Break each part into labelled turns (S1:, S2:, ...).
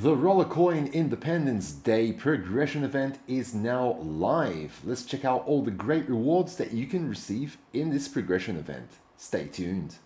S1: The Rollercoin Independence Day progression event is now live. Let's check out all the great rewards that you can receive in this progression event. Stay tuned.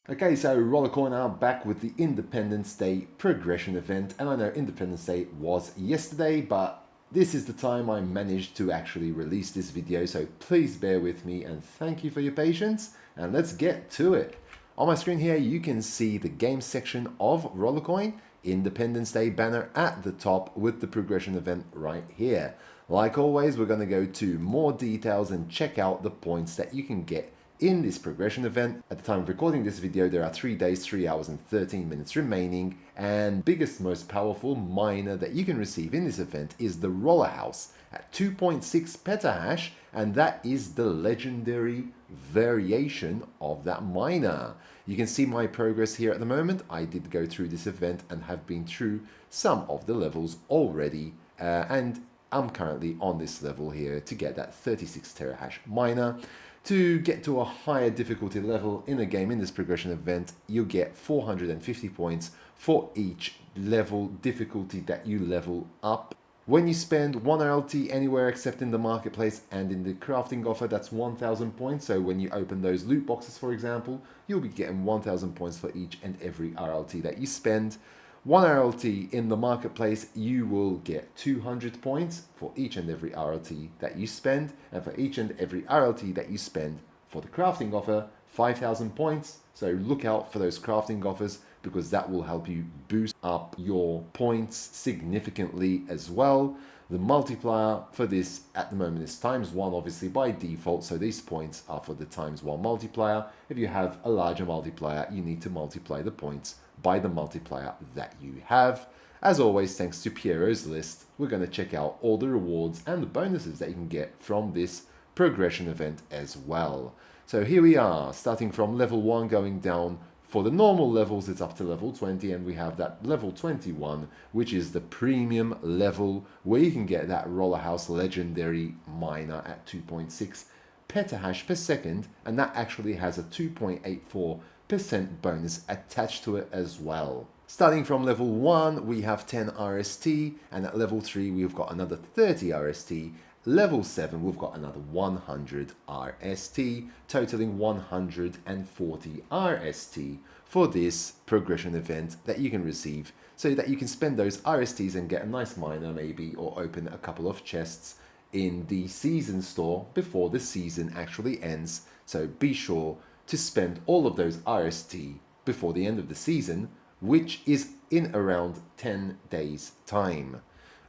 S1: Okay, so Rollercoin are back with the Independence Day progression event, and I know Independence Day was yesterday, but this is the time I managed to actually release this video, so please bear with me and thank you for your patience, and let's get to it. On my screen here, you can see the game section of Rollercoin, Independence Day banner at the top with the progression event right here. Like always, we're going to go to more details and check out the points that you can get in this progression event. At the time of recording this video, there are 3 days, 3 hours and 13 minutes remaining, and biggest, most powerful miner that you can receive in this event is the Rollerhouse at 2.6 petahash, and that is the legendary variation of that miner. You can see my progress here at the moment. I did go through this event and have been through some of the levels already, and I'm currently on this level here to get that 36 terahash miner. To get to a higher difficulty level in a game in this progression event, you get 450 points for each level difficulty that you level up. When you spend 1 RLT anywhere except in the marketplace and in the crafting offer, that's 1000 points. So when you open those loot boxes, for example, you'll be getting 1000 points for each and every RLT that you spend. 1 RLT in the marketplace, you will get 200 points for each and every RLT that you spend, and for each and every RLT that you spend for the crafting offer, 5000 points. So look out for those crafting offers, because that will help you boost up your points significantly as well. The multiplier for this at the moment is ×1, obviously by default, so these points are for the ×1 multiplier. If you have a larger multiplier, you need to multiply the points by the multiplier that you have. As always, thanks to Piero's list, we're going to check out all the rewards and the bonuses that you can get from this progression event as well. So here we are, starting from level 1 going down. For the normal levels, it's up to level 20, and we have that level 21, which is the premium level, where you can get that Rollerhouse legendary miner at 2.6 petahash per second, and that actually has a 2.84% bonus attached to it as well. Starting from level 1, we have 10 RST, and at level 3, we've got another 30 RST. Level 7, we've got another 100 RST, totaling 140 RST for this progression event that you can receive, so that you can spend those RSTs and get a nice miner maybe, or open a couple of chests in the season store before the season actually ends. So be sure to spend all of those RST before the end of the season, which is in around 10 days time.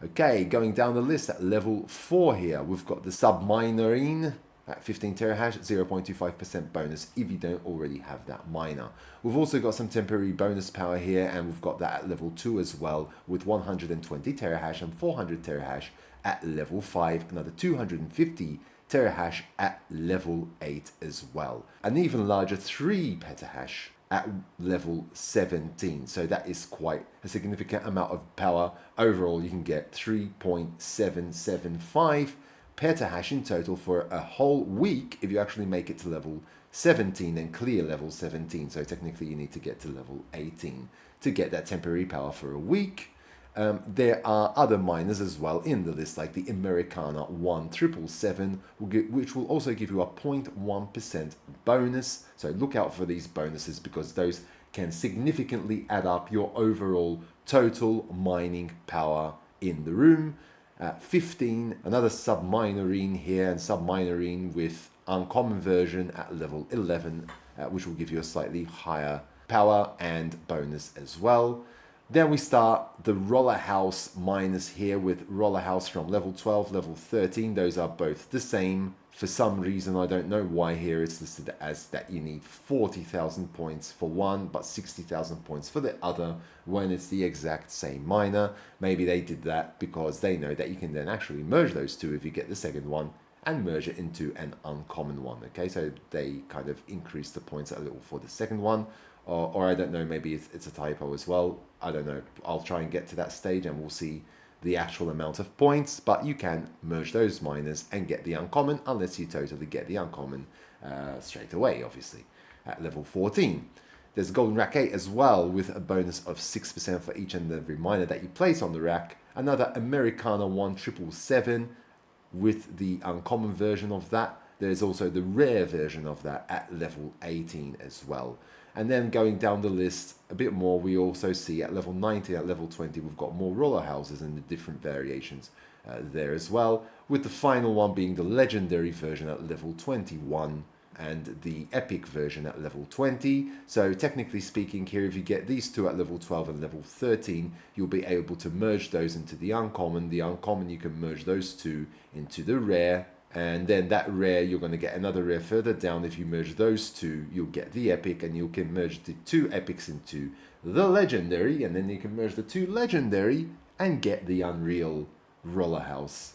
S1: Okay, going down the list at level 4 here, we've got the subminerine at 15 terahash, 0.25% bonus if you don't already have that miner. We've also got some temporary bonus power here, and we've got that at level 2 as well, with 120 terahash and 400 terahash at level 5, another 250 terahash at level 8 as well. An even larger 3 petahash at level 17, so that is quite a significant amount of power. Overall, you can get 3.775 petahash in total for a whole week if you actually make it to level 17 and clear level 17. So technically you need to get to level 18 to get that temporary power for a week. There are other miners as well in the list, like the Americana 1777, which will also give you a 0.1% bonus. So look out for these bonuses, because those can significantly add up your overall total mining power in the room. 15, another subminerine here, and subminerine with uncommon version at level 11, which will give you a slightly higher power and bonus as well. Then we start the Rollerhouse miners here with Rollerhouse from level 12, level 13. Those are both the same. For some reason, I don't know why here it's listed as that you need 40,000 points for one, but 60,000 points for the other, when it's the exact same miner. Maybe they did that because they know that you can then actually merge those two if you get the second one, and merge it into an uncommon one. Okay, so they kind of increase the points a little for the second one. Or I don't know, maybe it's a typo as well. I don't know. I'll try and get to that stage and we'll see the actual amount of points. But you can merge those miners and get the uncommon, unless you totally get the uncommon straight away, obviously, at level 14. There's Golden Rack 8 as well, with a bonus of 6% for each and every miner that you place on the rack. Another Americana 1777 with the uncommon version of that. There's also the rare version of that at level 18 as well. And then going down the list a bit more, we also see at level 19, at level 20, we've got more Rollerhouses and the different variations there as well, with the final one being the legendary version at level 21 and the epic version at level 20. So technically speaking here, if you get these two at level 12 and level 13, you'll be able to merge those into the uncommon. The uncommon, you can merge those two into the rare, and then that rare, you're going to get another rare further down. If you merge those two, you'll get the epic, and you can merge the two epics into the legendary, and then you can merge the two legendary and get the Unreal Rollerhouse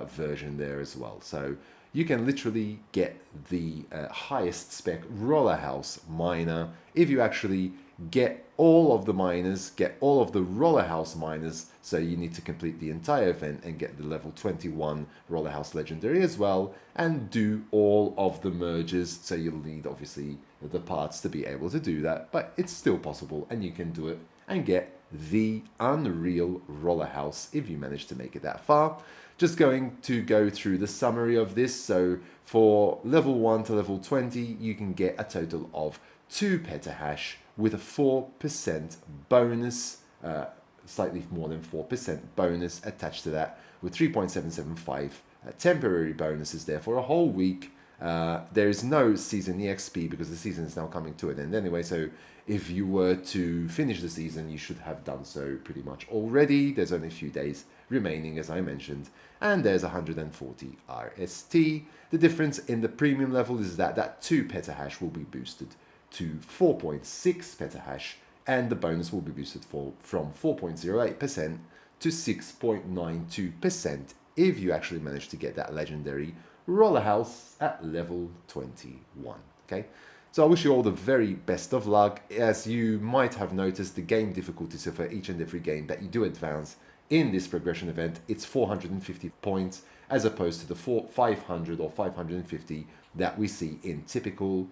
S1: version there as well. So you can literally get the highest spec Rollerhouse miner if you actually get all of the miners, get all of the Rollerhouse miners. So you need to complete the entire event and get the level 21 Rollerhouse legendary as well, and do all of the merges. So you'll need obviously the parts to be able to do that, but it's still possible and you can do it and get the Unreal Rollerhouse if you manage to make it that far. Just going to go through the summary of this. So for level 1 to level 20, you can get a total of 2 petahash with a 4% bonus, slightly more than 4% bonus attached to that, with 3.775 temporary bonuses there for a whole week. There is no season EXP because the season is now coming to an end anyway, so if you were to finish the season, you should have done so pretty much already. There's only a few days remaining, as I mentioned, and there's 140 RST. The difference in the premium level is that 2 petahash will be boosted to 4.6 petahash, and the bonus will be boosted from 4.08% to 6.92% if you actually manage to get that legendary Rollerhouse at level 21. Okay, so I wish you all the very best of luck. As you might have noticed, the game difficulty, so for each and every game that you do advance in this progression event, it's 450 points as opposed to the 500 or 550 that we see in typical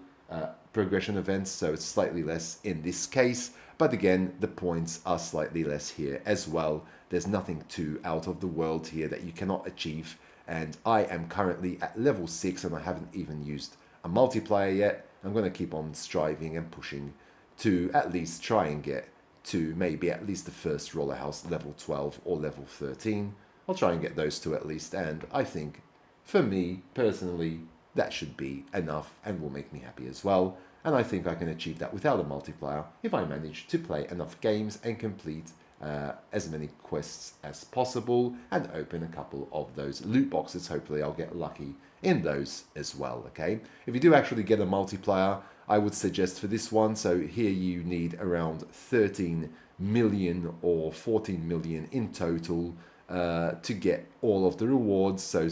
S1: progression events, so it's slightly less in this case, but again, the points are slightly less here as well. There's nothing too out of the world here that you cannot achieve, and I am currently at level 6 and I haven't even used a multiplier yet. I'm going to keep on striving and pushing to at least try and get to maybe at least the first Rollerhouse level 12 or level 13. I'll try and get those two at least, and I think for me personally that should be enough and will make me happy as well. And I think I can achieve that without a multiplier if I manage to play enough games and complete as many quests as possible and open a couple of those loot boxes. Hopefully I'll get lucky in those as well, okay? If you do actually get a multiplier, I would suggest for this one, so here you need around 13 million or 14 million in total to get all of the rewards. So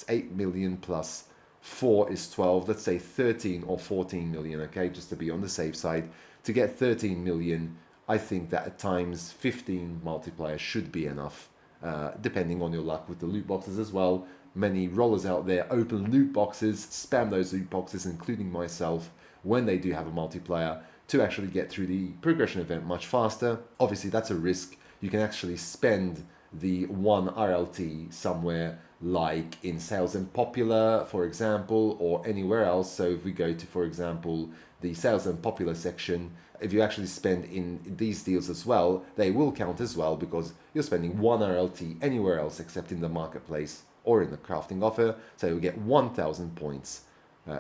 S1: 8 million plus 4 is 12, let's say 13 or 14 million, okay, just to be on the safe side. To get 13 million, I think that at times 15 multipliers should be enough, depending on your luck with the loot boxes as well. Many rollers out there open loot boxes, spam those loot boxes, including myself, when they do have a multiplier, to actually get through the progression event much faster. Obviously, that's a risk. You can actually spend the 1 RLT somewhere like in Sales and Popular, for example, or anywhere else. So if we go to, for example, the Sales and Popular section, if you actually spend in these deals as well, they will count as well because you're spending 1 RLT anywhere else except in the marketplace or in the crafting offer. So you'll get 1,000 points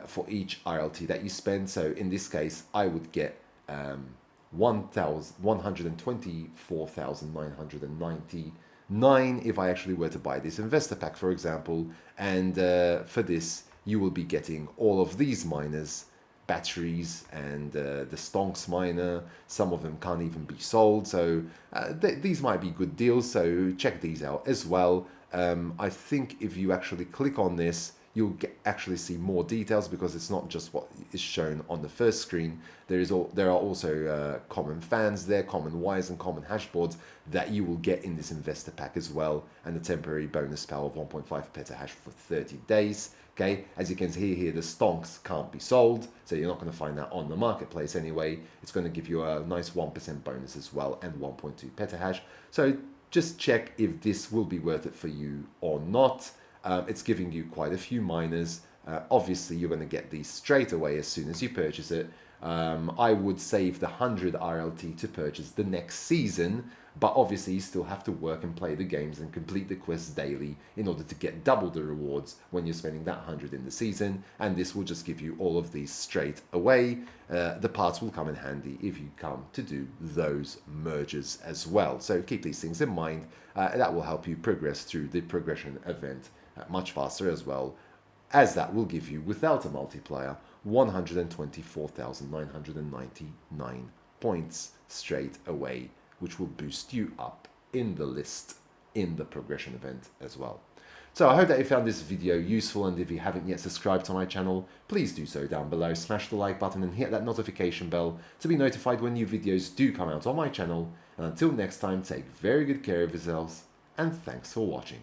S1: for each RLT that you spend. So in this case, I would get 124,999 if I actually were to buy this investor pack, for example. And for this, you will be getting all of these miners, batteries, and the stonks miner. Some of them can't even be sold, so these might be good deals, so check these out as well. I think if you actually click on this, you'll actually see more details because it's not just what is shown on the first screen. There are also common fans there, common wires and common hashboards that you will get in this investor pack as well, and the temporary bonus power of 1.5 petahash for 30 days. Okay, as you can see here, the stonks can't be sold, so you're not going to find that on the marketplace anyway. It's going to give you a nice 1% bonus as well and 1.2 petahash. So just check if this will be worth it for you or not. It's giving you quite a few miners. Obviously, you're going to get these straight away as soon as you purchase it. I would save the 100 RLT to purchase the next season, but obviously you still have to work and play the games and complete the quests daily in order to get double the rewards when you're spending that 100 in the season, and this will just give you all of these straight away. The parts will come in handy if you come to do those merges as well. So keep these things in mind. That will help you progress through the progression event much faster as well, as that will give you, without a multiplier, 124,999 points straight away, which will boost you up in the list in the progression event as well. So I hope that you found this video useful, and if you haven't yet subscribed to my channel, please do so down below. Smash the like button and hit that notification bell to be notified when new videos do come out on my channel. And until next time, take very good care of yourselves, and thanks for watching.